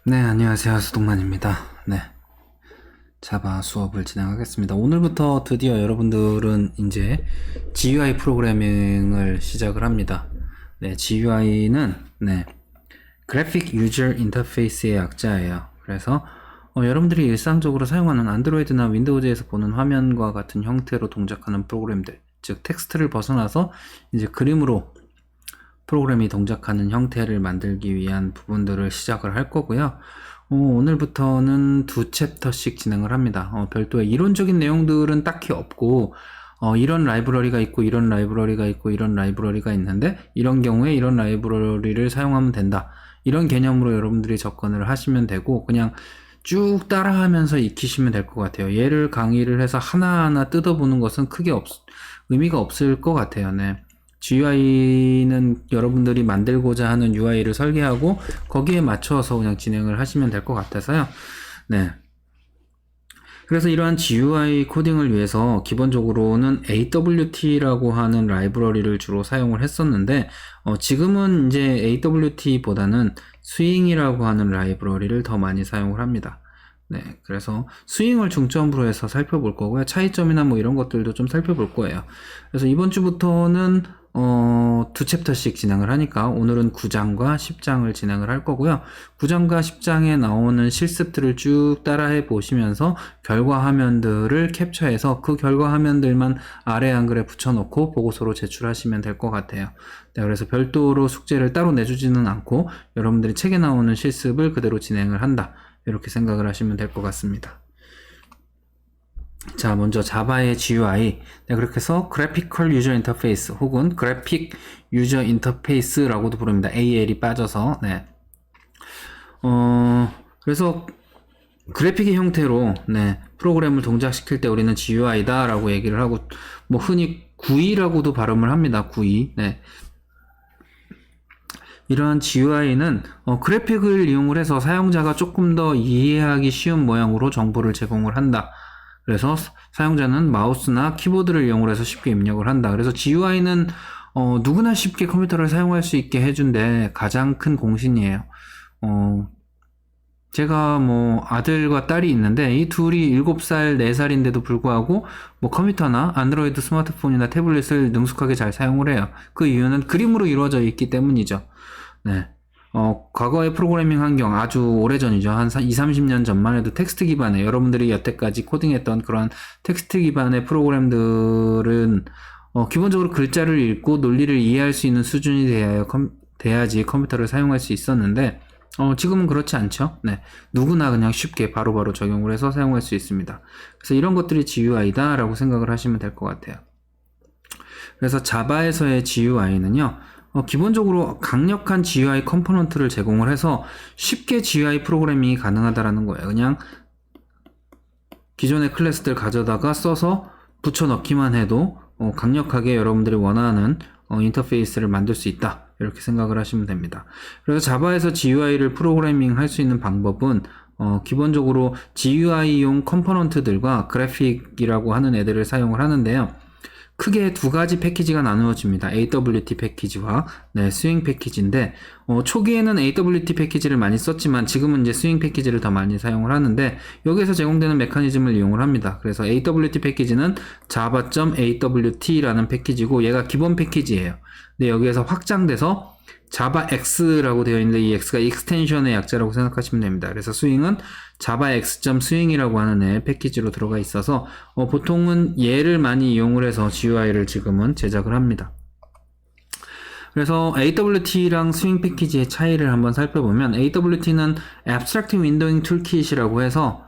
네, 안녕하세요. 수동만입니다. 네, 자바 수업을 진행하겠습니다. 오늘부터 드디어 여러분들은 이제 GUI 프로그래밍을 시작을 합니다. 네, GUI는 Graphic User Interface의 약자예요. 그래서 여러분들이 일상적으로 사용하는 안드로이드나 윈도우즈에서 보는 화면과 같은 형태로 동작하는 프로그램들, 즉 텍스트를 벗어나서 이제 그림으로 프로그램이 동작하는 형태를 만들기 위한 부분들을 시작을 할 거고요. 오늘부터는 두 챕터씩 진행을 합니다. 별도의 이론적인 내용들은 딱히 없고 이런 라이브러리가 있고 이런 라이브러리가 있고 이런 라이브러리가 있는데 이런 경우에 이런 라이브러리를 사용하면 된다. 이런 개념으로 여러분들이 접근을 하시면 되고 그냥 쭉 따라하면서 익히시면 될 것 같아요. 얘를 강의를 해서 하나하나 뜯어보는 것은 크게 의미가 없을 것 같아요. 네. GUI는 여러분들이 만들고자 하는 UI를 설계하고 거기에 맞춰서 그냥 진행을 하시면 될 것 같아서요. 네. 그래서 이러한 GUI 코딩을 위해서 기본적으로는 AWT라고 하는 라이브러리를 주로 사용을 했었는데 지금은 이제 AWT보다는 스윙이라고 하는 라이브러리를 더 많이 사용을 합니다. 네, 그래서 스윙을 중점으로 해서 살펴볼 거고요. 차이점이나 뭐 이런 것들도 좀 살펴볼 거예요. 그래서 이번 주부터는 두 챕터씩 진행을 하니까 오늘은 9장과 10장을 진행을 할 거고요. 9장과 10장에 나오는 실습들을 쭉 따라해 보시면서 결과 화면들을 캡처해서 그 결과 화면들만 아래 한글에 붙여놓고 보고서로 제출하시면 될 것 같아요. 네, 그래서 별도로 숙제를 따로 내주지는 않고 여러분들이 책에 나오는 실습을 그대로 진행을 한다. 이렇게 생각을 하시면 될 것 같습니다. 자, 먼저 자바의 GUI. 네, 그렇게 해서 Graphical User Interface 혹은 Graphic User Interface라고도 부릅니다. AL이 빠져서. 네. 그래서 그래픽의 형태로 프로그램을 동작시킬 때 우리는 GUI다 라고 얘기를 하고 뭐 흔히 GUI라고도 발음을 합니다. GUI. 네. 이러한 GUI는 그래픽을 이용을 해서 사용자가 조금 더 이해하기 쉬운 모양으로 정보를 제공을 한다. 그래서 사용자는 마우스나 키보드를 이용을 해서 쉽게 입력을 한다. 그래서 GUI는 누구나 쉽게 컴퓨터를 사용할 수 있게 해준데 가장 큰 공신이에요. 제가 뭐 아들과 딸이 있는데 이 둘이 7살, 4살인데도 불구하고 뭐 컴퓨터나 안드로이드 스마트폰이나 태블릿을 능숙하게 잘 사용을 해요. 그 이유는 그림으로 이루어져 있기 때문이죠. 네. 과거의 프로그래밍 환경 아주 오래전이죠. 한 2, 30년 전만 해도 텍스트 기반의 여러분들이 여태까지 코딩했던 그런 텍스트 기반의 프로그램들은 기본적으로 글자를 읽고 논리를 이해할 수 있는 수준이 돼야지 컴퓨터를 사용할 수 있었는데 지금은 그렇지 않죠. 네. 누구나 그냥 쉽게 바로바로 적용을 해서 사용할 수 있습니다. 그래서 이런 것들이 GUI다 라고 생각을 하시면 될 것 같아요. 그래서 자바에서의 GUI는요, 기본적으로 강력한 GUI 컴포넌트를 제공을 해서 쉽게 GUI 프로그래밍이 가능하다라는 거예요. 그냥 기존의 클래스들 가져다가 써서 붙여넣기만 해도 강력하게 여러분들이 원하는 인터페이스를 만들 수 있다. 이렇게 생각을 하시면 됩니다. 그래서 자바에서 GUI를 프로그래밍 할 수 있는 방법은 기본적으로 GUI용 컴포넌트들과 그래픽이라고 하는 애들을 사용을 하는데요. 크게 두 가지 패키지가 나누어집니다. AWT 패키지와 스윙 패키지인데 초기에는 AWT 패키지를 많이 썼지만 지금은 이제 스윙 패키지를 더 많이 사용을 하는데 여기에서 제공되는 메커니즘을 이용을 합니다. 그래서 AWT 패키지는 java.awt라는 패키지고 얘가 기본 패키지예요. 근데 여기에서 확장돼서 javax라고 되어 있는데 이 x가 익스텐션의 약자라고 생각하시면 됩니다. 그래서 스윙은 javax.swing이라고 하는 애 패키지로 들어가 있어서 보통은 얘를 많이 이용을 해서 GUI를 지금은 제작을 합니다. 그래서 AWT랑 스윙 패키지의 차이를 한번 살펴보면 AWT는 Abstract Windowing Toolkit이라고 해서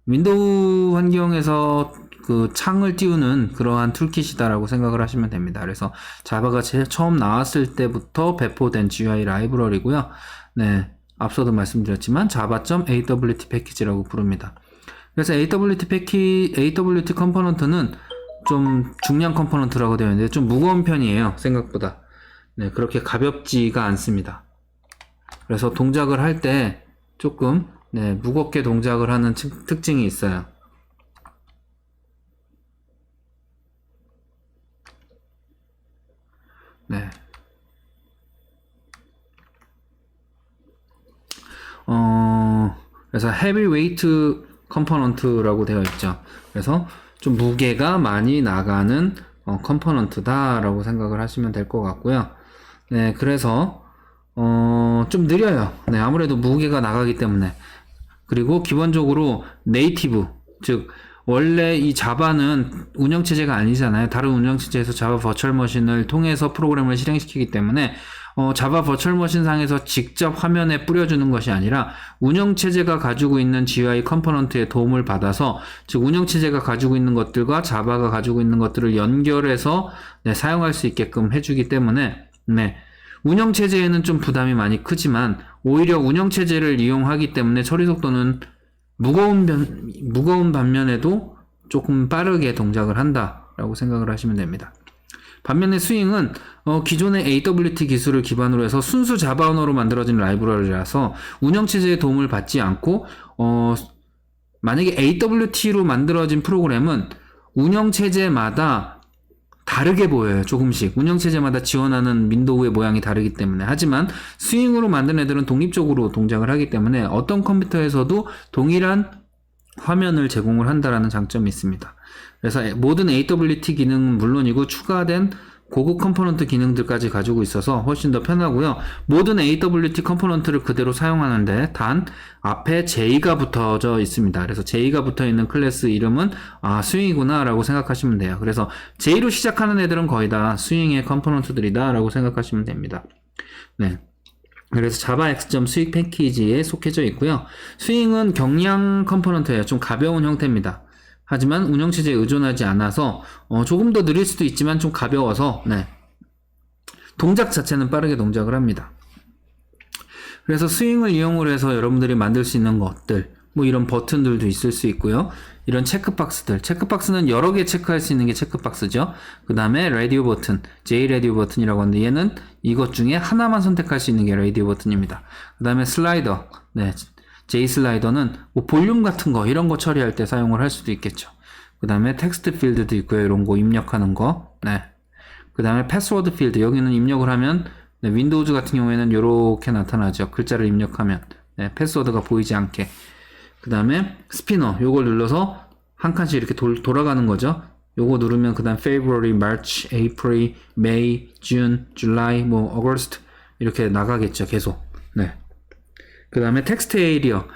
윈도우 환경에서 그 창을 띄우는 그러한 툴킷이다라고 생각을 하시면 됩니다. 그래서 자바가 처음 나왔을 때부터 배포된 GUI 라이브러리고요. 앞서도 말씀드렸지만 java.awt 패키지라고 부릅니다. 그래서 AWT 컴포넌트는 좀 중량 컴포넌트라고 되어 있는데 좀 무거운 편이에요. 생각보다. 그렇게 가볍지가 않습니다. 그래서 동작을 할 때 조금 무겁게 동작을 하는 특징이 있어요. 그래서 heavyweight component라고 되어 있죠. 그래서 좀 무게가 많이 나가는 컴포넌트다라고 생각을 하시면 될 것 같고요. 네, 그래서 좀 느려요. 네, 아무래도 무게가 나가기 때문에. 그리고 기본적으로 네이티브, 즉 원래 이 자바는 운영체제가 아니잖아요. 다른 운영체제에서 자바 버추얼 머신을 통해서 프로그램을 실행시키기 때문에 자바 버추얼 머신 상에서 직접 화면에 뿌려주는 것이 아니라 운영체제가 가지고 있는 GUI 컴포넌트의 도움을 받아서, 즉 운영체제가 가지고 있는 것들과 자바가 가지고 있는 것들을 연결해서 네, 사용할 수 있게끔 해주기 때문에 네, 운영체제에는 좀 부담이 많이 크지만 오히려 운영체제를 이용하기 때문에 처리 속도는 무거운 반면에도 조금 빠르게 동작을 한다라고 생각을 하시면 됩니다. 반면에 스윙은 기존의 AWT 기술을 기반으로 해서 순수 자바 언어로 만들어진 라이브러리라서 운영체제의 도움을 받지 않고 만약에 AWT로 만들어진 프로그램은 운영체제마다 다르게 보여요. 조금씩 운영체제마다 지원하는 윈도우의 모양이 다르기 때문에. 하지만 스윙으로 만든 애들은 독립적으로 동작을 하기 때문에 어떤 컴퓨터에서도 동일한 화면을 제공을 한다라는 장점이 있습니다. 그래서 모든 AWT 기능은 물론이고 추가된 고급 컴포넌트 기능들까지 가지고 있어서 훨씬 더 편하고요. 모든 AWT 컴포넌트를 그대로 사용하는데 단 앞에 J가 붙어져 있습니다. 그래서 J가 붙어 있는 클래스 이름은 스윙이구나 라고 생각하시면 돼요. 그래서 J로 시작하는 애들은 거의 다 스윙의 컴포넌트들이다 라고 생각하시면 됩니다. 네. 그래서 자바 X.스윙 패키지에 속해져 있고요. 스윙은 경량 컴포넌트예요. 좀 가벼운 형태입니다. 하지만 운영체제에 의존하지 않아서 조금 더 느릴 수도 있지만 좀 가벼워서 네, 동작 자체는 빠르게 동작을 합니다. 그래서 스윙을 이용을 해서 여러분들이 만들 수 있는 것들, 뭐 이런 버튼들도 있을 수 있고요. 이런 체크박스들, 체크박스는 여러 개 체크할 수 있는 게 체크박스죠. 그 다음에 라디오 버튼, J 라디오 버튼이라고 하는데 얘는 이것 중에 하나만 선택할 수 있는 게 라디오 버튼입니다. 그 다음에 슬라이더, 네, J 슬라이더는 뭐 볼륨 같은 거 이런 거 처리할 때 사용을 할 수도 있겠죠. 그 다음에 텍스트 필드도 있고요. 이런 거 입력하는 거. 네. 그 다음에 패스워드 필드, 여기는 입력을 하면 네, 윈도우즈 같은 경우에는 이렇게 나타나죠. 글자를 입력하면 네, 패스워드가 보이지 않게. 그 다음에 스피너, 요걸 눌러서 한 칸씩 이렇게 돌아가는 거죠. 요거 누르면 그 다음 February, March, April, May, June, July, 뭐 August 이렇게 나가겠죠. 계속. 네. 그 다음에 텍스트 에리어,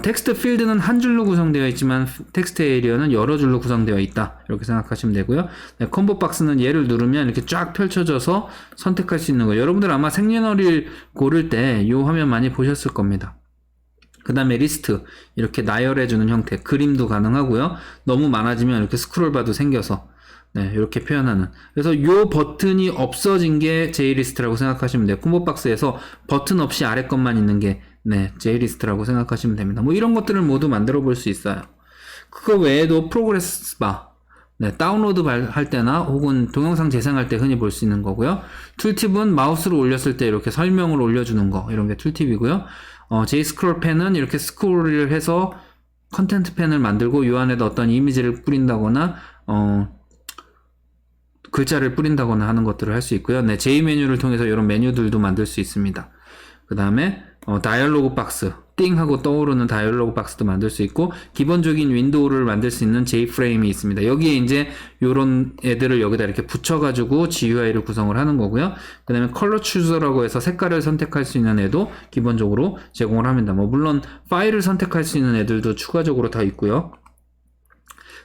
텍스트 필드는 한 줄로 구성되어 있지만 텍스트 에리어는 여러 줄로 구성되어 있다 이렇게 생각하시면 되고요. 네, 콤보 박스는 얘를 누르면 이렇게 쫙 펼쳐져서 선택할 수 있는 거예요. 여러분들 아마 생년월일 고를 때 이 화면 많이 보셨을 겁니다. 그 다음에 리스트, 이렇게 나열해주는 형태, 그림도 가능하고요. 너무 많아지면 이렇게 스크롤바도 생겨서 네, 이렇게 표현하는. 그래서 이 버튼이 없어진 게 J리스트라고 생각하시면 돼요. 콤보박스에서 버튼 없이 아래 것만 있는 게 네, J리스트라고 생각하시면 됩니다. 뭐 이런 것들을 모두 만들어 볼 수 있어요. 그거 외에도 프로그레스 바, 네, 다운로드 할 때나 혹은 동영상 재생할 때 흔히 볼 수 있는 거고요. 툴팁은 마우스로 올렸을 때 이렇게 설명을 올려주는 거, 이런 게 툴팁이고요. J 스크롤 펜은 이렇게 스크롤을 해서 컨텐트 펜을 만들고 이 안에다 어떤 이미지를 뿌린다거나 글자를 뿌린다거나 하는 것들을 할 수 있고요. 네, J 메뉴를 통해서 이런 메뉴들도 만들 수 있습니다. 그 다음에 다이얼로그 박스, 띵 하고 떠오르는 다이얼로그 박스도 만들 수 있고, 기본적인 윈도우를 만들 수 있는 J 프레임이 있습니다. 여기에 이제 요런 애들을 여기다 이렇게 붙여가지고 GUI를 구성을 하는 거고요. 그 다음에 컬러 추저라고 해서 색깔을 선택할 수 있는 애도 기본적으로 제공을 합니다. 뭐 물론 파일을 선택할 수 있는 애들도 추가적으로 다 있고요.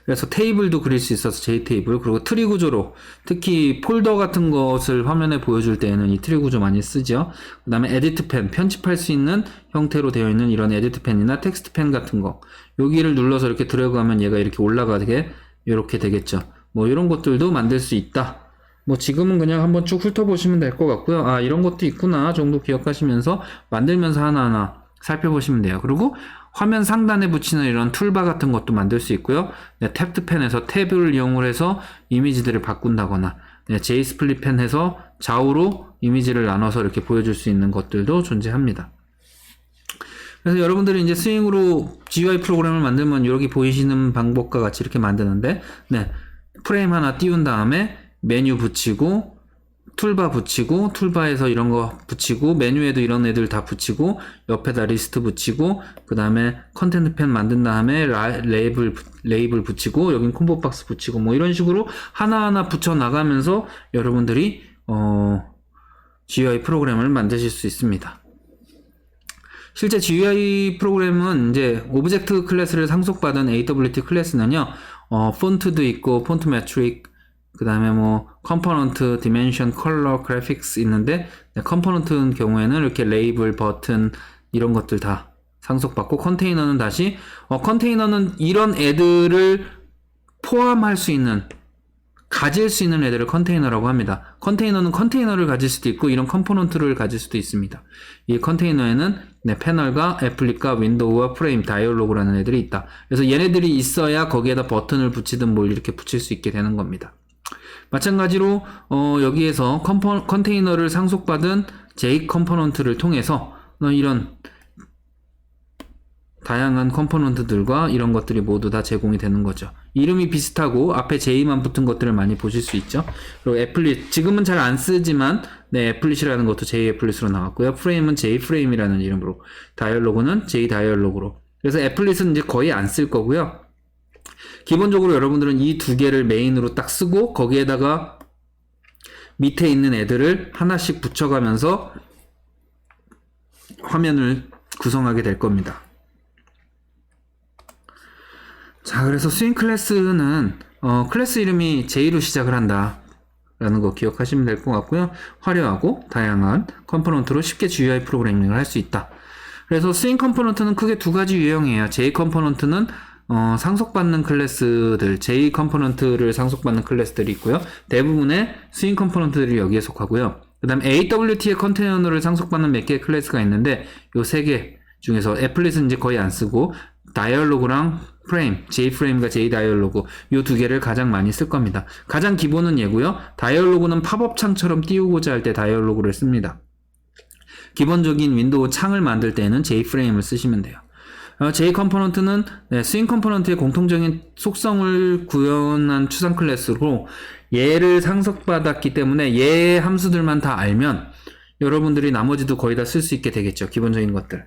그래서 테이블도 그릴 수 있어서 JTable, 그리고 트리 구조로, 특히 폴더 같은 것을 화면에 보여줄 때에는 이 트리 구조 많이 쓰죠. 그 다음에 에디트 펜, 편집할 수 있는 형태로 되어 있는 이런 에디트 펜이나 텍스트 펜 같은 거, 여기를 눌러서 이렇게 드래그하면 얘가 이렇게 올라가게 이렇게 되겠죠. 뭐 이런 것들도 만들 수 있다. 뭐 지금은 그냥 한번 쭉 훑어보시면 될 것 같고요. 아, 이런 것도 있구나 정도 기억하시면서 만들면서 하나하나 살펴보시면 돼요. 그리고 화면 상단에 붙이는 이런 툴바 같은 것도 만들 수 있고요. 네, 탭드 펜에서 탭을 이용을 해서 이미지들을 바꾼다거나, 네, J 스플릿 펜 해서 좌우로 이미지를 나눠서 이렇게 보여줄 수 있는 것들도 존재합니다. 그래서 여러분들이 이제 스윙으로 GUI 프로그램을 만들면 여기 보이시는 방법과 같이 이렇게 만드는데, 네, 프레임 하나 띄운 다음에 메뉴 붙이고 툴바 붙이고, 툴바에서 이런 거 붙이고, 메뉴에도 이런 애들 다 붙이고, 옆에다 리스트 붙이고, 그 다음에 컨텐트 펜 만든 다음에 레이블 붙이고, 여긴 콤보 박스 붙이고, 뭐 이런 식으로 하나하나 붙여 나가면서 여러분들이 GUI 프로그램을 만드실 수 있습니다. 실제 GUI 프로그램은 이제 오브젝트 클래스를 상속받은 AWT 클래스는요, 폰트도 있고, 폰트 매트릭, 그 다음에 뭐, 컴포넌트, 디멘션, 컬러, 그래픽스 있는데, 컴포넌트인 경우에는 이렇게 레이블, 버튼, 이런 것들 다 상속받고, 컨테이너는 다시, 컨테이너는 이런 애들을 포함할 수 있는, 가질 수 있는 애들을 컨테이너라고 합니다. 컨테이너는 컨테이너를 가질 수도 있고 이런 컴포넌트를 가질 수도 있습니다. 이 컨테이너에는 패널과 애플릿과 윈도우와 프레임, 다이얼로그라는 애들이 있다. 그래서 얘네들이 있어야 거기에다 버튼을 붙이든 뭘 이렇게 붙일 수 있게 되는 겁니다. 마찬가지로 여기에서 컨테이너를 상속받은 J 컴포넌트를 통해서 이런 다양한 컴포넌트들과 이런 것들이 모두 다 제공이 되는 거죠. 이름이 비슷하고 앞에 J만 붙은 것들을 많이 보실 수 있죠. 그리고 애플릿, 지금은 잘 안 쓰지만 애플릿이라는 것도 J 애플릿으로 나왔고요. 프레임은 J 프레임이라는 이름으로, 다이얼로그는 J 다이얼로그로. 그래서 애플릿은 이제 거의 안 쓸 거고요. 기본적으로 여러분들은 이 두 개를 메인으로 딱 쓰고 거기에다가 밑에 있는 애들을 하나씩 붙여가면서 화면을 구성하게 될 겁니다. 자, 그래서 스윙 클래스는 클래스 이름이 J로 시작을 한다 라는 거 기억하시면 될 것 같고요. 화려하고 다양한 컴포넌트로 쉽게 GUI 프로그래밍을 할 수 있다. 그래서 스윙 컴포넌트는 크게 두 가지 유형이에요. J 컴포넌트는 상속받는 클래스들, J 컴포넌트를 상속받는 클래스들이 있고요. 대부분의 스윙 컴포넌트들이 여기에 속하고요. 그 다음 AWT의 컨테이너를 상속받는 몇 개의 클래스가 있는데 요 세 개 중에서 애플릿은 이제 거의 안 쓰고 다이얼로그랑 프레임, J 프레임과 J 다이얼로그 요 두 개를 가장 많이 쓸 겁니다. 가장 기본은 얘고요. 다이얼로그는 팝업 창처럼 띄우고자 할 때 다이얼로그를 씁니다. 기본적인 윈도우 창을 만들 때는 J 프레임을 쓰시면 돼요. J 컴포넌트는 스윙 컴포넌트의 공통적인 속성을 구현한 추상 클래스로 얘를 상속받았기 때문에 얘 함수들만 다 알면 여러분들이 나머지도 거의 다 쓸 수 있게 되겠죠. 기본적인 것들.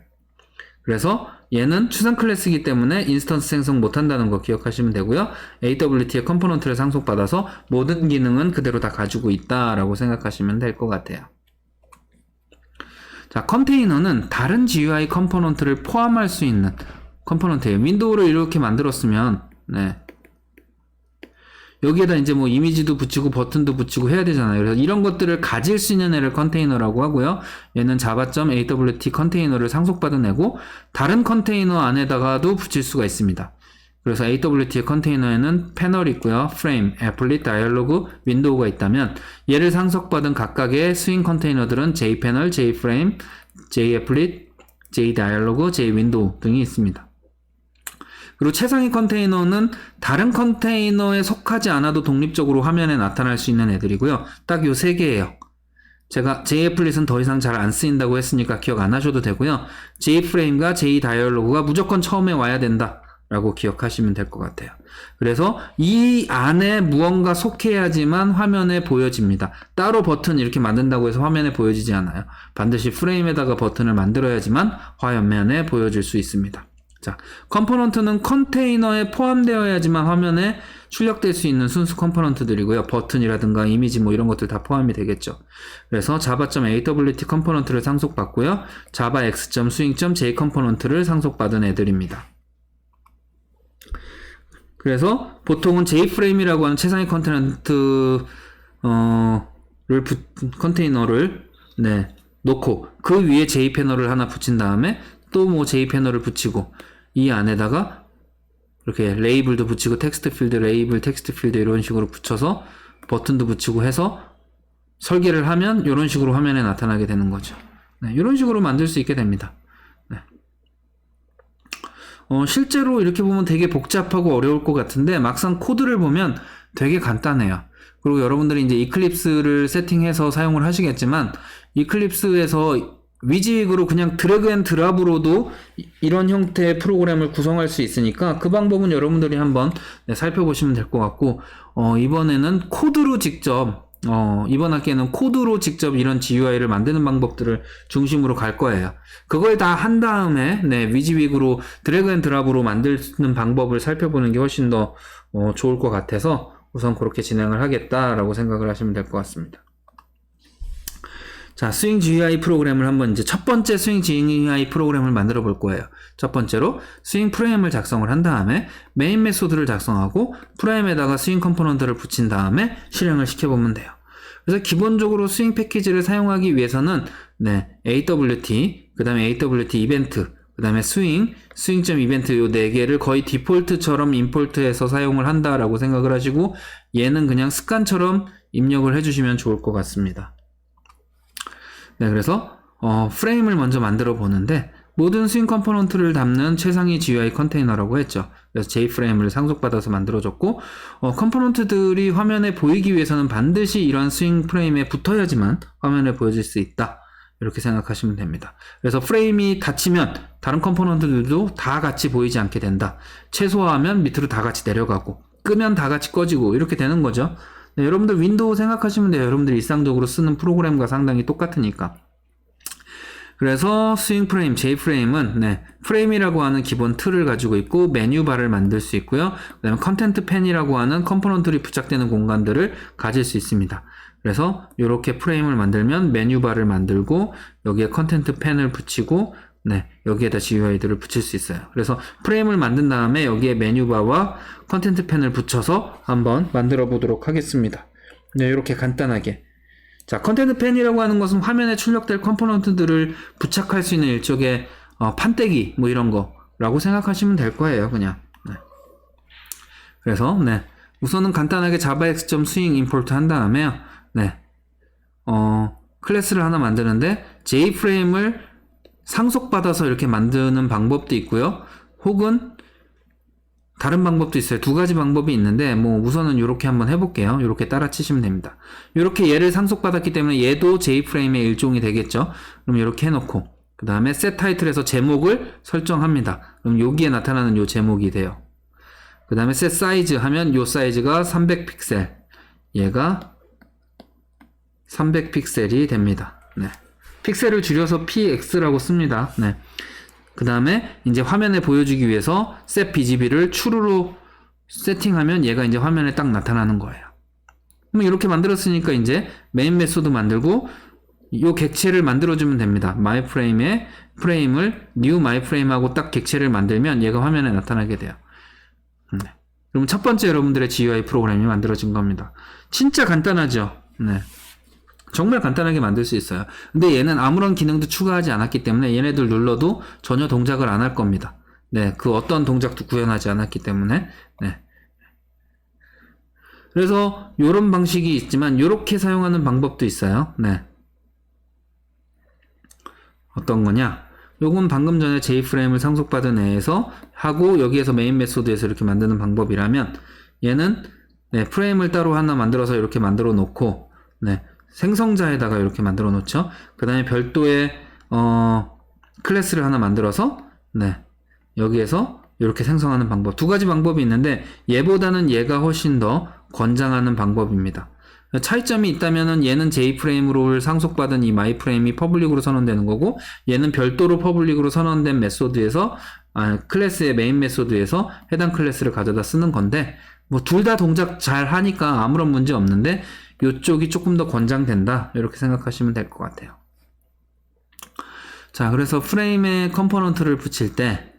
그래서 얘는 추상 클래스이기 때문에 인스턴스 생성 못한다는 거 기억하시면 되고요. AWT의 컴포넌트를 상속받아서 모든 기능은 그대로 다 가지고 있다라고 생각하시면 될 것 같아요. 자, 컨테이너는 다른 GUI 컴포넌트를 포함할 수 있는 컴포넌트예요. 윈도우를 이렇게 만들었으면 여기에다 이제 뭐 이미지도 붙이고 버튼도 붙이고 해야 되잖아요. 그래서 이런 것들을 가질 수 있는 애를 컨테이너라고 하고요. 얘는 java.awt 컨테이너를 상속받은 애고 다른 컨테이너 안에다가도 붙일 수가 있습니다. 그래서 AWT의 컨테이너에는 패널이 있고요. 프레임, 애플릿, 다이얼로그, 윈도우가 있다면 얘를 상속받은 각각의 스윙 컨테이너들은 JPanel, JFrame, JApplet, JDialog, JWindow 등이 있습니다. 그리고 최상위 컨테이너는 다른 컨테이너에 속하지 않아도 독립적으로 화면에 나타날 수 있는 애들이고요. 딱 요 세 개예요. 제가 JApplet은 더 이상 잘 안 쓰인다고 했으니까 기억 안 하셔도 되고요. JFrame과 JDialog가 무조건 처음에 와야 된다 라고 기억하시면 될 것 같아요. 그래서 이 안에 무언가 속해야지만 화면에 보여집니다. 따로 버튼 이렇게 만든다고 해서 화면에 보여지지 않아요. 반드시 프레임에다가 버튼을 만들어야지만 화면에 보여질 수 있습니다. 자, 컴포넌트는 컨테이너에 포함되어야지만 화면에 출력될 수 있는 순수 컴포넌트들이고요. 버튼이라든가 이미지 뭐 이런 것들 다 포함이 되겠죠. 그래서 java.awt 컴포넌트를 상속받고요. java.x.swing.j 컴포넌트를 상속받은 애들입니다. 그래서 보통은 JFrame이라고 하는 최상위 컨테이너를 놓고 그 위에 JPanel을 하나 붙인 다음에 또 뭐 JPanel을 붙이고 이 안에다가 이렇게 레이블도 붙이고 텍스트 필드, 레이블, 텍스트 필드 이런 식으로 붙여서 버튼도 붙이고 해서 설계를 하면 이런 식으로 화면에 나타나게 되는 거죠. 이런 식으로 만들 수 있게 됩니다. 실제로 이렇게 보면 되게 복잡하고 어려울 것 같은데 막상 코드를 보면 되게 간단해요. 그리고 여러분들이 이제 이클립스를 세팅해서 사용을 하시겠지만 이클립스에서 위직으로 그냥 드래그 앤 드랍으로도 이런 형태의 프로그램을 구성할 수 있으니까 그 방법은 여러분들이 한번 살펴보시면 될 것 같고 이번에는 코드로 직접 이번 학기에는 코드로 직접 이런 GUI를 만드는 방법들을 중심으로 갈 거예요. 그걸 다 한 다음에, 위즈윅으로 드래그 앤 드랍으로 만드는 방법을 살펴보는 게 훨씬 더, 좋을 것 같아서 우선 그렇게 진행을 하겠다라고 생각을 하시면 될 것 같습니다. 자, 스윙 GUI 프로그램을 한번 이제 첫 번째 스윙 GUI 프로그램을 만들어 볼 거예요. 첫 번째로 스윙 프레임을 작성을 한 다음에 메인 메소드를 작성하고 프레임에다가 스윙 컴포넌트를 붙인 다음에 실행을 시켜보면 돼요. 그래서 기본적으로 스윙 패키지를 사용하기 위해서는 AWT, 그 다음에 AWT 이벤트, 그 다음에 스윙.이벤트 요 4개를 거의 디폴트처럼 임포트해서 사용을 한다라고 생각을 하시고 얘는 그냥 습관처럼 입력을 해주시면 좋을 것 같습니다. 그래서 프레임을 먼저 만들어 보는데 모든 스윙 컴포넌트를 담는 최상위 GUI 컨테이너라고 했죠. 그래서 JFrame을 상속받아서 만들어줬고 컴포넌트들이 화면에 보이기 위해서는 반드시 이런 스윙 프레임에 붙어야지만 화면에 보여질 수 있다. 이렇게 생각하시면 됩니다. 그래서 프레임이 닫히면 다른 컴포넌트들도 다 같이 보이지 않게 된다. 최소화하면 밑으로 다 같이 내려가고 끄면 다 같이 꺼지고 이렇게 되는 거죠. 여러분들 윈도우 생각하시면 돼요. 여러분들 일상적으로 쓰는 프로그램과 상당히 똑같으니까. 그래서 스윙 프레임, J프레임은 프레임이라고 하는 기본 틀을 가지고 있고 메뉴바를 만들 수 있고요. 그 다음에 컨텐트 펜이라고 하는 컴포넌트들이 부착되는 공간들을 가질 수 있습니다. 그래서 이렇게 프레임을 만들면 메뉴바를 만들고 여기에 컨텐트 펜을 붙이고 여기에다 GUI들을 붙일 수 있어요. 그래서 프레임을 만든 다음에 여기에 메뉴바와 컨텐트 펜을 붙여서 한번 만들어 보도록 하겠습니다. 이렇게 간단하게. 자, 컨텐트 펜이라고 하는 것은 화면에 출력될 컴포넌트들을 부착할 수 있는 일종의 판때기 뭐 이런 거라고 생각하시면 될 거예요. 그냥. 그래서 우선은 간단하게 javax.swing 임포트 한 다음에요. 클래스를 하나 만드는데 J프레임을 상속받아서 이렇게 만드는 방법도 있고요. 혹은 다른 방법도 있어요. 두 가지 방법이 있는데 우선은 이렇게 한번 해볼게요. 이렇게 따라 치시면 됩니다. 이렇게 얘를 상속받았기 때문에 얘도 J프레임의 일종이 되겠죠. 그럼 이렇게 해놓고 그 다음에 set title에서 제목을 설정합니다. 그럼 여기에 나타나는 요 제목이 돼요. 그 다음에 set size 하면 요 사이즈가 300픽셀, 얘가 300픽셀이 됩니다. 픽셀을 줄여서 px라고 씁니다. 그 다음에 이제 화면에 보여주기 위해서 set bgb를 true로 세팅하면 얘가 이제 화면에 딱 나타나는 거예요. 그럼 이렇게 만들었으니까 이제 메인 메소드 만들고 요 객체를 만들어주면 됩니다. myFrame에 프레임을 new myFrame하고 딱 객체를 만들면 얘가 화면에 나타나게 돼요. 그럼 첫 번째 여러분들의 GUI 프로그램이 만들어진 겁니다. 진짜 간단하죠? 정말 간단하게 만들 수 있어요. 근데 얘는 아무런 기능도 추가하지 않았기 때문에 얘네들 눌러도 전혀 동작을 안 할 겁니다. 그 어떤 동작도 구현하지 않았기 때문에. 그래서 요런 방식이 있지만 요렇게 사용하는 방법도 있어요. 어떤 거냐? 요건 방금 전에 J프레임을 상속받은 애에서 하고 여기에서 메인 메소드에서 이렇게 만드는 방법이라면 얘는 프레임을 따로 하나 만들어서 이렇게 만들어 놓고 생성자에다가 이렇게 만들어 놓죠. 그 다음에 별도의 클래스를 하나 만들어서 여기에서 이렇게 생성하는 방법. 두 가지 방법이 있는데 얘보다는 얘가 훨씬 더 권장하는 방법입니다. 차이점이 있다면은 얘는 J프레임으로 상속받은 이 myFrame이 퍼블릭으로 선언되는 거고 얘는 별도로 퍼블릭으로 선언된 메소드에서 클래스의 메인 메소드에서 해당 클래스를 가져다 쓰는 건데 둘 다 동작 잘 하니까 아무런 문제 없는데 이쪽이 조금 더 권장된다 이렇게 생각하시면 될 것 같아요. 자, 그래서 프레임에 컴포넌트를 붙일 때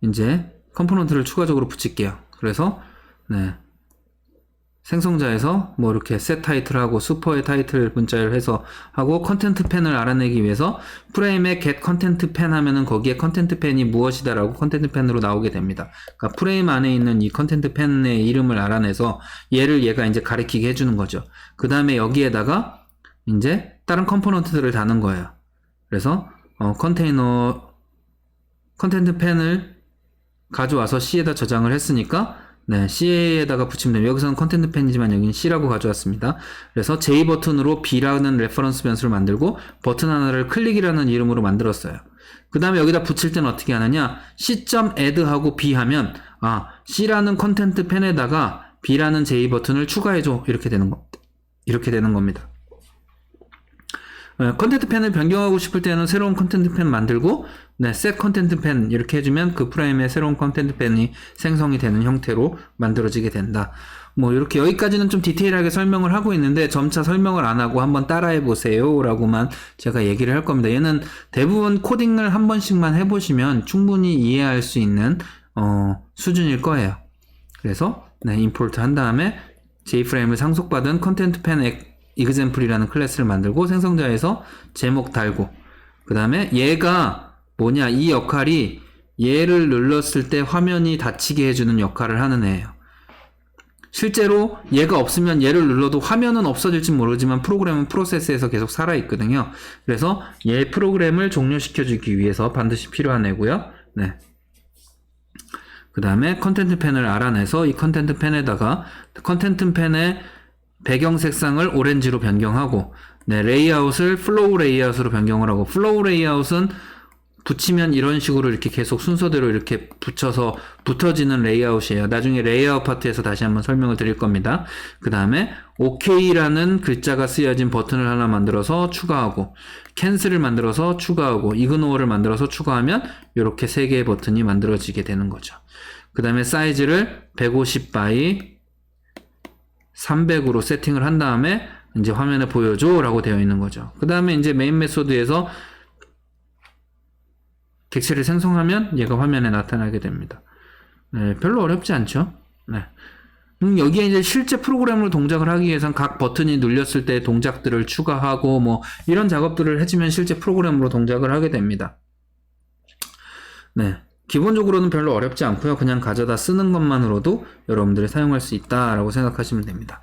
이제 컴포넌트를 추가적으로 붙일게요. 그래서 생성자에서 이렇게 set title하고 슈퍼의 타이틀 문자를 해서 하고 컨텐트 펜을 알아내기 위해서 프레임에 get 컨텐트 펜 하면은 거기에 컨텐트 펜이 무엇이다 라고 컨텐트 펜으로 나오게 됩니다. 그러니까 프레임 안에 있는 이 컨텐트 펜의 이름을 알아내서 얘가 이제 가리키게 해주는 거죠. 그 다음에 여기에다가 이제 다른 컴포넌트들을 다는 거예요. 그래서 컨텐트 펜을 가져와서 C에다 저장을 했으니까 C에다가 붙이면 됩니다. 여기서는 컨텐트 펜이지만 여기는 C라고 가져왔습니다. 그래서 J 버튼으로 B라는 레퍼런스 변수를 만들고 버튼 하나를 클릭이라는 이름으로 만들었어요. 그 다음에 여기다 붙일 때는 어떻게 하느냐? C.add 하고 B 하면 C라는 컨텐트 펜에다가 B라는 J 버튼을 추가해줘. 이렇게 되는 겁니다. 컨텐트 펜을 변경하고 싶을 때는 새로운 컨텐트 펜 만들고, 네, set 컨텐트 펜 이렇게 해주면 그 프레임에 새로운 컨텐트 펜이 생성이 되는 형태로 만들어지게 된다. 뭐 이렇게 여기까지는 좀 디테일하게 설명을 하고 있는데 점차 설명을 안 하고 한번 따라해 보세요 라고만 제가 얘기를 할 겁니다. 얘는 대부분 코딩을 한 번씩만 해보시면 충분히 이해할 수 있는 수준일 거예요. 그래서 네, 임포트 한 다음에 J프레임을 상속받은 컨텐트 펜 example이라는 클래스를 만들고 생성자에서 제목 달고, 그 다음에 얘가 뭐냐, 이 역할이 얘를 눌렀을 때 화면이 닫히게 해주는 역할을 하는 애예요. 실제로 얘가 없으면 얘를 눌러도 화면은 없어질지 모르지만 프로그램은 프로세스에서 계속 살아있거든요. 그래서 얘 프로그램을 종료시켜주기 위해서 반드시 필요한 애고요. 네. 그 다음에 컨텐트 펜을 알아내서 이 컨텐트 펜에다가 컨텐트 펜의 배경 색상을 오렌지로 변경하고, 네, 레이아웃을 플로우 레이아웃으로 변경을 하고, 플로우 레이아웃은 붙이면 이런 식으로 이렇게 계속 순서대로 이렇게 붙여서 붙어지는 레이아웃이에요. 나중에 레이아웃 파트에서 다시 한번 설명을 드릴 겁니다. 그 다음에 OK라는 글자가 쓰여진 버튼을 하나 만들어서 추가하고, 캔슬을 만들어서 추가하고, 이그노어를 만들어서 추가하면 이렇게 3개의 버튼이 만들어지게 되는 거죠. 그 다음에 사이즈를 150 by 300으로 세팅을 한 다음에 이제 화면에 보여줘 라고 되어 있는 거죠. 그 다음에 이제 메인 메소드에서 객체를 생성하면 얘가 화면에 나타나게 됩니다. 네, 별로 어렵지 않죠? 네. 여기에 이제 실제 프로그램으로 동작을 하기 위해선 각 버튼이 눌렸을 때 동작들을 추가하고 뭐 이런 작업들을 해주면 실제 프로그램으로 동작을 하게 됩니다. 네. 기본적으로는 별로 어렵지 않고요. 그냥 가져다 쓰는 것만으로도 여러분들이 사용할 수 있다라고 생각하시면 됩니다.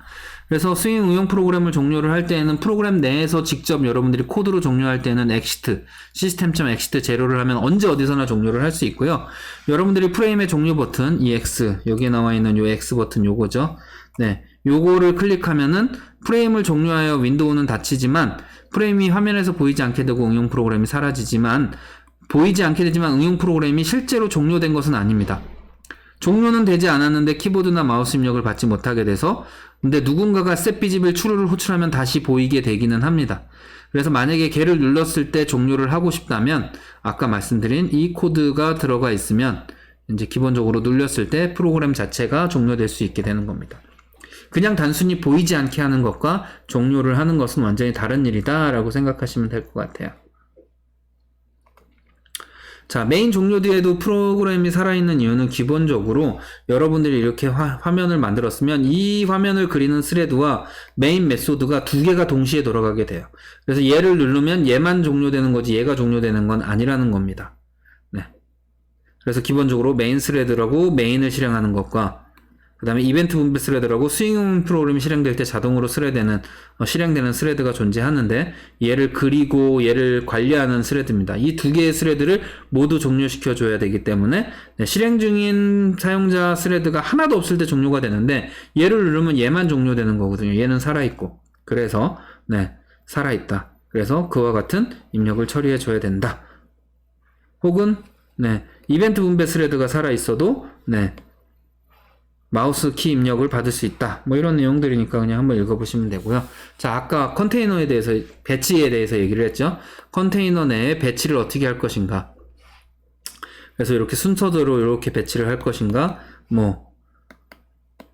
그래서 스윙 응용 프로그램을 종료를 할 때에는 프로그램 내에서 직접 여러분들이 코드로 종료할 때는 exit, system.exit 제로를 하면 언제 어디서나 종료를 할 수 있고요. 여러분들이 프레임의 종료 버튼, 이 X, 여기에 나와 있는 요 X 버튼 요거죠. 네. 요거를 클릭하면은 프레임을 종료하여 윈도우는 닫히지만 프레임이 화면에서 보이지 않게 되고 응용 프로그램이 사라지지만 보이지 않게 되지만 응용 프로그램이 실제로 종료된 것은 아닙니다. 종료는 되지 않았는데 키보드나 마우스 입력을 받지 못하게 돼서 근데 누군가가 set 비집을 추루를 호출하면 다시 보이게 되기는 합니다. 그래서 만약에 걔를 눌렀을 때 종료를 하고 싶다면 아까 말씀드린 이 코드가 들어가 있으면 이제 기본적으로 눌렸을 때 프로그램 자체가 종료될 수 있게 되는 겁니다. 그냥 단순히 보이지 않게 하는 것과 종료를 하는 것은 완전히 다른 일이다 라고 생각하시면 될 것 같아요. 자, 메인 종료 뒤에도 프로그램이 살아있는 이유는 기본적으로 여러분들이 이렇게 화면을 만들었으면 이 화면을 그리는 스레드와 메인 메소드가 두 개가 동시에 돌아가게 돼요. 그래서 얘를 누르면 얘만 종료되는 거지 얘가 종료되는 건 아니라는 겁니다. 네. 그래서 기본적으로 메인 스레드라고 메인을 실행하는 것과 그 다음에 이벤트 분배 스레드라고 스윙 프로그램이 실행될 때 자동으로 실행되는 스레드가 존재하는데 얘를 그리고 얘를 관리하는 스레드입니다. 이 두 개의 스레드를 모두 종료시켜 줘야 되기 때문에 네, 실행 중인 사용자 스레드가 하나도 없을 때 종료가 되는데 얘를 누르면 얘만 종료되는 거거든요. 얘는 살아있고. 그래서 네, 살아있다. 그래서 그와 같은 입력을 처리해 줘야 된다. 혹은 네, 이벤트 분배 스레드가 살아있어도 네, 마우스 키 입력을 받을 수 있다. 뭐 이런 내용들이니까 그냥 한번 읽어보시면 되고요. 자, 아까 컨테이너에 대해서, 배치에 대해서 얘기를 했죠. 컨테이너 내에 배치를 어떻게 할 것인가. 그래서 이렇게 순서대로 이렇게 배치를 할 것인가. 뭐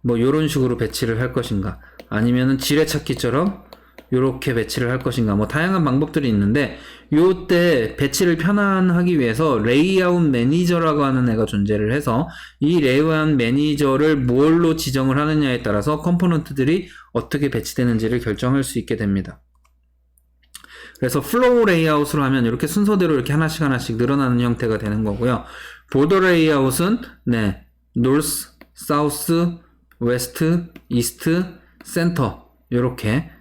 요런 식으로 배치를 할 것인가. 아니면은 지뢰찾기처럼 요렇게 배치를 할 것인가. 뭐 다양한 방법들이 있는데 요때 배치를 편안하기 위해서 레이아웃 매니저라고 하는 애가 존재를 해서 이 레이아웃 매니저를 뭘로 지정을 하느냐에 따라서 컴포넌트들이 어떻게 배치되는지를 결정할 수 있게 됩니다. 그래서 플로우 레이아웃으로 하면 이렇게 순서대로 이렇게 하나씩 늘어나는 형태가 되는 거고요. 보더 레이아웃은 네, 노스, 사우스, 웨스트, 이스트, 센터 이렇게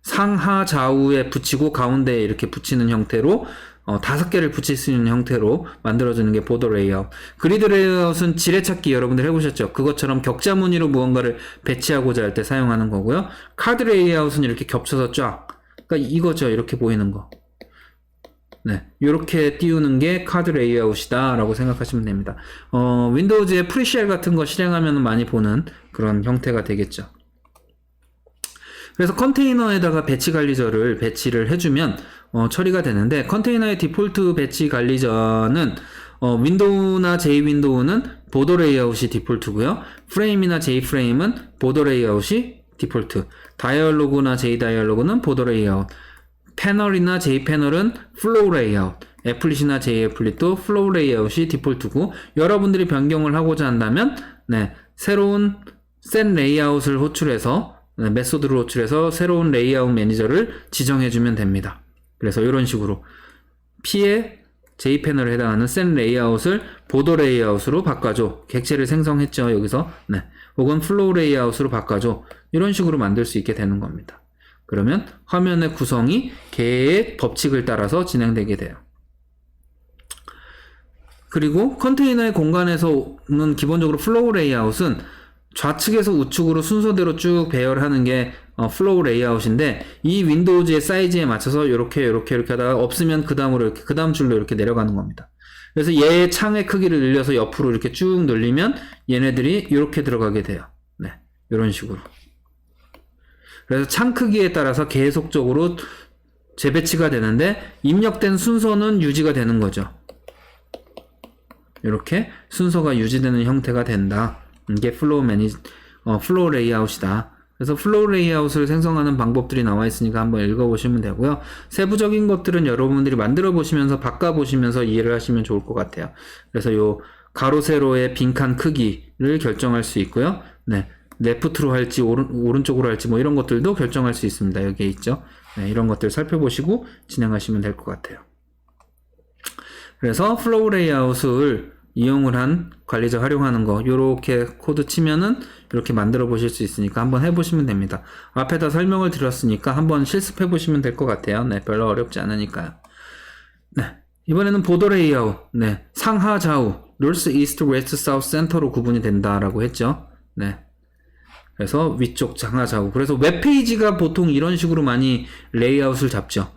상하 좌우에 붙이고 가운데에 이렇게 붙이는 형태로 5개를 붙일 수 있는 형태로 만들어주는 게 보더 레이아웃. 그리드 레이아웃은 지뢰찾기 여러분들 해보셨죠? 그것처럼 격자 무늬로 무언가를 배치하고자 할 때 사용하는 거고요. 카드 레이아웃은 이렇게 겹쳐서 쫙. 그러니까 이거죠. 이렇게 보이는 거. 네, 이렇게 띄우는 게 카드 레이아웃이다 라고 생각하시면 됩니다. 윈도우즈에 프리쉘 같은 거 실행하면 많이 보는 그런 형태가 되겠죠. 그래서 컨테이너에다가 배치 관리저를 배치를 해주면 처리가 되는데, 컨테이너의 디폴트 배치 관리저는 윈도우나 J윈도우는 보더 레이아웃이 디폴트고요. 프레임이나 J프레임은 보더 레이아웃이 디폴트, 다이얼로그나 J다이얼로그는 보더 레이아웃, 패널이나 J패널은 플로우 레이아웃, 애플릿이나 J애플릿도 플로우 레이아웃이 디폴트고, 여러분들이 변경을 하고자 한다면 네, 새로운 셋 레이아웃을 호출해서 메소드를 호출해서 새로운 레이아웃 매니저를 지정해주면 됩니다. 그래서 이런 식으로 P의 J패널에 해당하는 셋 레이아웃을 보더 레이아웃으로 바꿔줘. 객체를 생성했죠, 여기서. 네. 혹은 플로우 레이아웃으로 바꿔줘. 이런 식으로 만들 수 있게 되는 겁니다. 그러면 화면의 구성이 개의 법칙을 따라서 진행되게 돼요. 그리고 컨테이너의 공간에서는 기본적으로 플로우 레이아웃은 좌측에서 우측으로 순서대로 쭉 배열하는 게 플로우 레이아웃인데, 이 윈도우즈의 사이즈에 맞춰서 이렇게 하다가 없으면 그 다음으로 이렇게 그 다음 줄로 이렇게 내려가는 겁니다. 그래서 얘의 창의 크기를 늘려서 옆으로 이렇게 쭉 늘리면 얘네들이 이렇게 들어가게 돼요. 네, 이런 식으로. 그래서 창 크기에 따라서 계속적으로 재배치가 되는데, 입력된 순서는 유지가 되는 거죠. 이렇게 순서가 유지되는 형태가 된다. 이게 플로우 레이아웃이다. 그래서 플로우 레이아웃을 생성하는 방법들이 나와 있으니까 한번 읽어보시면 되고요. 세부적인 것들은 여러분들이 만들어 보시면서 바꿔보시면서 이해를 하시면 좋을 것 같아요. 그래서 요 가로 세로의 빈칸 크기를 결정할 수 있고요. 네, 레프트로 할지 오른쪽으로 할지 뭐 이런 것들도 결정할 수 있습니다. 여기에 있죠. 네, 이런 것들 살펴보시고 진행하시면 될 것 같아요. 그래서 플로우 레이아웃을 이용을 한 관리자 활용하는 거, 요렇게 코드 치면은 이렇게 만들어 보실 수 있으니까 한번 해보시면 됩니다. 앞에다 설명을 드렸으니까 한번 실습해 보시면 될 것 같아요. 네, 별로 어렵지 않으니까요. 네, 이번에는 보더 레이아웃. 네, 상하 좌우, north, east, west, south, center로 구분이 된다라고 했죠. 네, 그래서 위쪽 상하 좌우. 그래서 웹페이지가 보통 이런 식으로 많이 레이아웃을 잡죠.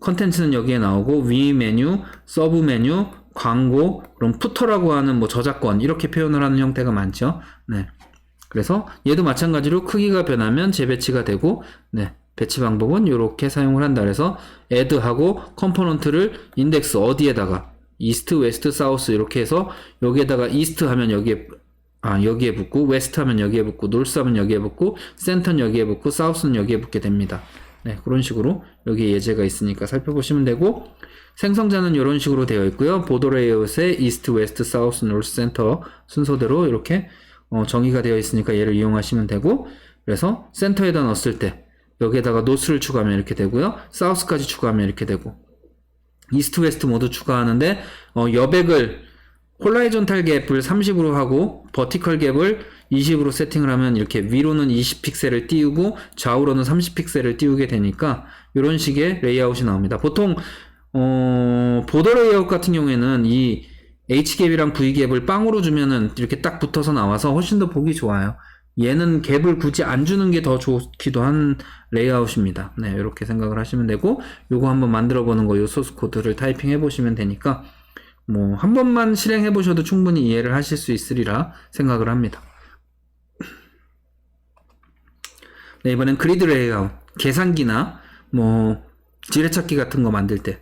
컨텐츠는 여기에 나오고, 위 메뉴, 서브 메뉴, 광고, 그럼 푸터라고 하는 뭐 저작권, 이렇게 표현을 하는 형태가 많죠. 네. 그래서 얘도 마찬가지로 크기가 변하면 재배치가 되고, 네. 배치 방법은 이렇게 사용을 한다. 그래서 add하고 컴포넌트를 인덱스 어디에다가 이스트, 웨스트, 사우스 이렇게 해서 여기에다가 이스트 하면 여기에 붙고, 웨스트 하면 여기에 붙고, 노스 하면 여기에 붙고, 센터는 여기에 붙고, 사우스는 여기에 붙게 됩니다. 네, 그런 식으로 여기 예제가 있으니까 살펴보시면 되고, 생성자는 이런 식으로 되어 있고요. 보더 레이아웃의 이스트, 웨스트, 사우스, 노스, 센터 순서대로 이렇게 정의가 되어 있으니까 얘를 이용하시면 되고, 그래서 센터에다 넣었을 때 여기에다가 노스를 추가하면 이렇게 되고요. 사우스까지 추가하면 이렇게 되고, 이스트, 웨스트 모두 추가하는데 여백을 홀라이존탈 갭을 30으로 하고 버티컬 갭을 20으로 세팅을 하면 이렇게 위로는 20픽셀을 띄우고 좌우로는 30픽셀을 띄우게 되니까 이런 식의 레이아웃이 나옵니다. 보통 보더 레이아웃 같은 경우에는 이 H갭이랑 V갭을 빵으로 주면은 이렇게 딱 붙어서 나와서 훨씬 더 보기 좋아요. 얘는 갭을 굳이 안 주는 게 더 좋기도 한 레이아웃입니다. 네, 이렇게 생각을 하시면 되고, 요거 한번 만들어 보는 거, 요 소스 코드를 타이핑 해 보시면 되니까 뭐 한 번만 실행해 보셔도 충분히 이해를 하실 수 있으리라 생각을 합니다. 네, 이번엔 그리드 레이아웃, 계산기나 뭐 지뢰찾기 같은 거 만들 때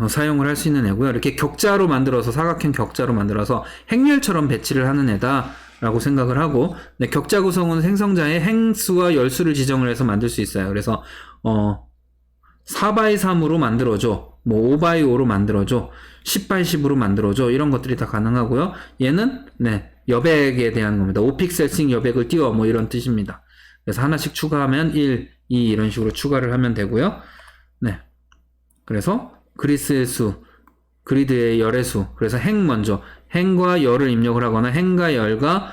사용을 할 수 있는 애고요. 이렇게 격자로 만들어서, 사각형 격자로 만들어서 행렬처럼 배치를 하는 애다 라고 생각을 하고, 네, 격자 구성은 생성자의 행수와 열수를 지정을 해서 만들 수 있어요. 그래서 4x3으로 만들어줘, 뭐 5x5로 만들어줘, 10x10으로 만들어줘, 이런 것들이 다 가능하고요. 얘는 네, 여백에 대한 겁니다. 5픽셀씩 여백을 띄워, 뭐 이런 뜻입니다. 그래서 하나씩 추가하면 1, 2 이런 식으로 추가를 하면 되고요. 네, 그래서 그리스의 수, 그리드의 열의 수, 그래서 행 먼저 행과 열을 입력을 하거나 행과 열과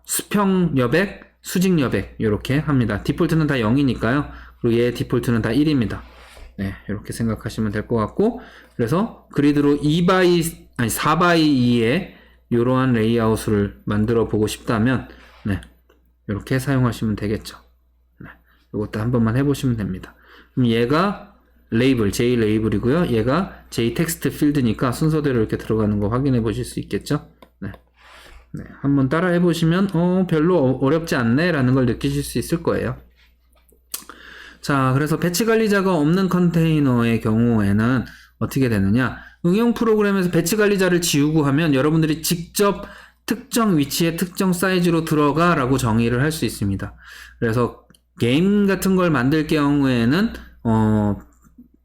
수평 여백, 수직 여백 이렇게 합니다. 디폴트는 다 0이니까요. 그리고 얘의 디폴트는 다 1입니다. 네, 이렇게 생각하시면 될 것 같고, 그래서 그리드로 4x2의 이러한 레이아웃을 만들어 보고 싶다면 네, 이렇게 사용하시면 되겠죠. 네, 이것도 한 번만 해보시면 됩니다. 그럼 얘가 레이블, J 레이블이고요. 얘가 J 텍스트 필드니까 순서대로 이렇게 들어가는 거 확인해 보실 수 있겠죠? 네. 네. 한번 따라 해보시면, 별로 어렵지 않네 라는 걸 느끼실 수 있을 거예요. 자, 그래서 배치 관리자가 없는 컨테이너의 경우에는 어떻게 되느냐? 응용 프로그램에서 배치 관리자를 지우고 하면 여러분들이 직접 특정 위치에 특정 사이즈로 들어가 라고 정의를 할 수 있습니다. 그래서 게임 같은 걸 만들 경우에는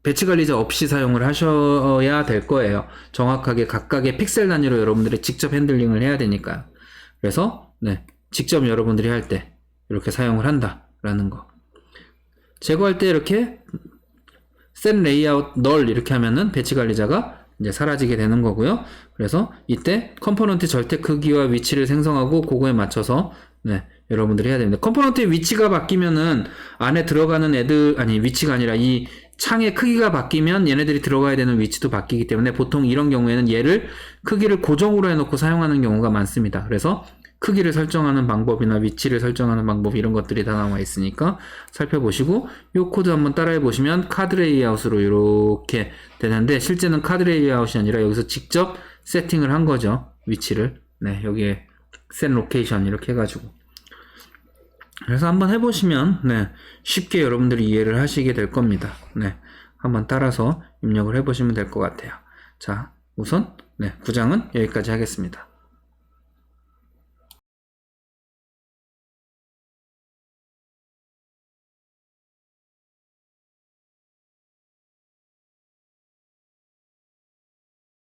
배치 관리자 없이 사용을 하셔야 될 거예요. 정확하게 각각의 픽셀 단위로 여러분들이 직접 핸들링을 해야 되니까요. 그래서 네, 직접 여러분들이 할 때 이렇게 사용을 한다라는 거. 제거할 때 이렇게 set layout null 이렇게 하면은 배치 관리자가 이제 사라지게 되는 거고요. 그래서 이때 컴포넌트 절대 크기와 위치를 생성하고 그거에 맞춰서 네, 여러분들이 해야 됩니다. 컴포넌트의 위치가 바뀌면은 안에 들어가는 애들, 아니 위치가 아니라 이 창의 크기가 바뀌면 얘네들이 들어가야 되는 위치도 바뀌기 때문에 보통 이런 경우에는 얘를 크기를 고정으로 해놓고 사용하는 경우가 많습니다. 그래서 크기를 설정하는 방법이나 위치를 설정하는 방법 이런 것들이 다 나와 있으니까 살펴보시고 이 코드 한번 따라해 보시면 카드 레이아웃으로 이렇게 되는데 실제는 카드 레이아웃이 아니라 여기서 직접 세팅을 한 거죠. 위치를. 네, 여기에 set location 이렇게 해가지고. 그래서 한번 해보시면 네, 쉽게 여러분들이 이해를 하시게 될 겁니다. 네, 한번 따라서 입력을 해보시면 될 것 같아요. 자, 우선 네, 구장은 여기까지 하겠습니다.